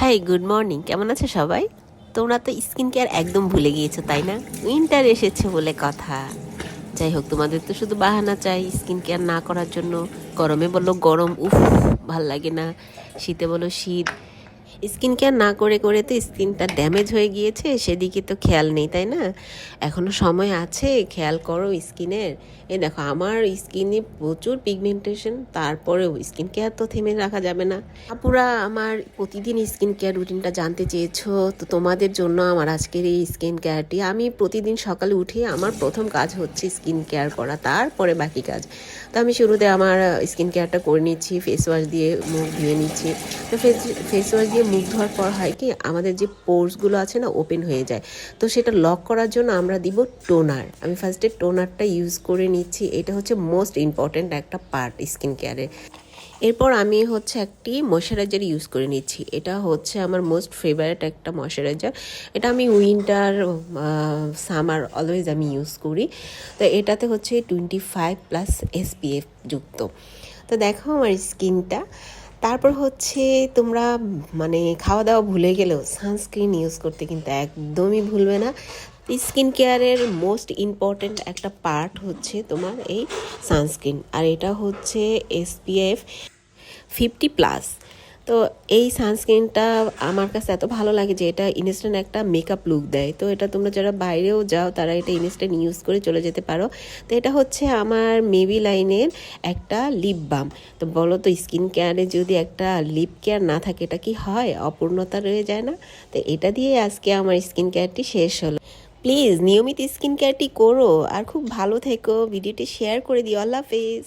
High, good morning. কেমন আছো সবাই? তোমরা তো স্কিন কেয়ার একদম ভুলে গিয়েছো, তাই না? উইন্টার এসেছে বলে কথা। যাই হোক, তোমাদের তো শুধু বাহানা চাই স্কিন কেয়ার না করার জন্য। গরমে বললো গরম, উফ, ভাল লাগে না। শীতে বলো শীত। স্কিন কেয়ার না করে করে তো স্কিনটা ড্যামেজ হয়ে গিয়েছে, সেদিকে তো খেয়াল নেই, তাই না? এখনও সময় আছে, খেয়াল করো স্কিনের। এই দেখো, আমার স্কিনে প্রচুর পিগমেন্টেশন, তারপরেও স্কিন কেয়ার তো থেমে রাখা যাবে না। আপুরা আমার প্রতিদিন স্কিন কেয়ার রুটিনটা জানতে চেয়েছো, তো তোমাদের জন্য আমার আজকের এই স্কিন কেয়ারটি। আমি প্রতিদিন সকালে উঠে আমার প্রথম কাজ হচ্ছে স্কিন কেয়ার করা, তারপরে বাকি কাজ। তো আমি শুরুতে আমার স্কিন কেয়ারটা করে নিচ্ছি, ফেস ওয়াশ দিয়ে মুখ ধুয়ে নিচ্ছি। তো ফেস ওয়াশ দিয়ে মুখ ধোয়ার পর হয় কি, আমাদের যে পোর্সগুলো আছে না, ওপেন হয়ে যায়। তো সেটা লক করার জন্য আমরা দিব টোনার। আমি ফার্স্টে টোনারটা ইউজ করে নিচ্ছি, এটা হচ্ছে মোস্ট ইম্পর্ট্যান্ট একটা পার্ট স্কিন কেয়ারে। এরপর আমি হচ্ছে একটি ময়শ্চারাইজার ইউজ করে নিচ্ছি, এটা হচ্ছে আমার মোস্ট ফেভারিট একটা ময়শ্চারাইজার। এটা আমি উইন্টার সামার অলওয়েজ আমি ইউজ করি। তো এটাতে হচ্ছে 25+ SPF যুক্ত। তো দেখো আমার স্কিনটা। তারপর হচ্ছে তোমরা মানে খাওয়া দাওয়া ভুলে গেলেও সানস্ক্রিন ইউজ করতে কিন্তু একদমই ভুলবে না। স্কিন কেয়ারের মোস্ট ইম্পর্ট্যান্ট একটা পার্ট হচ্ছে তোমার এই সানস্ক্রিন, আর এটা হচ্ছে SPF 50+। তো এই সানস্ক্রিনটা আমার কাছে এত ভালো লাগে যে এটা ইনস্ট্যান্ট একটা মেকআপ লুক দেয়। তো এটা তোমরা যারা বাইরেও যাও তারা এটা ইনস্ট্যান্ট ইউজ করে চলে যেতে পারো। তো এটা হচ্ছে আমার মেবি লাইনের একটা লিপ বাম। তো বলো তো, স্কিন কেয়ারে যদি একটা লিপ কেয়ার না থাকে এটা কি হয়? অপূর্ণতা রয়ে যায় না? তো এটা দিয়ে আজকে আমার স্কিন কেয়ারটি শেষ হলো। প্লিজ নিয়মিত স্কিন কেয়ারটি করো আর খুব ভালো থেকো। ভিডিওটি শেয়ার করে দিও। আল্লাহ হাফেজ।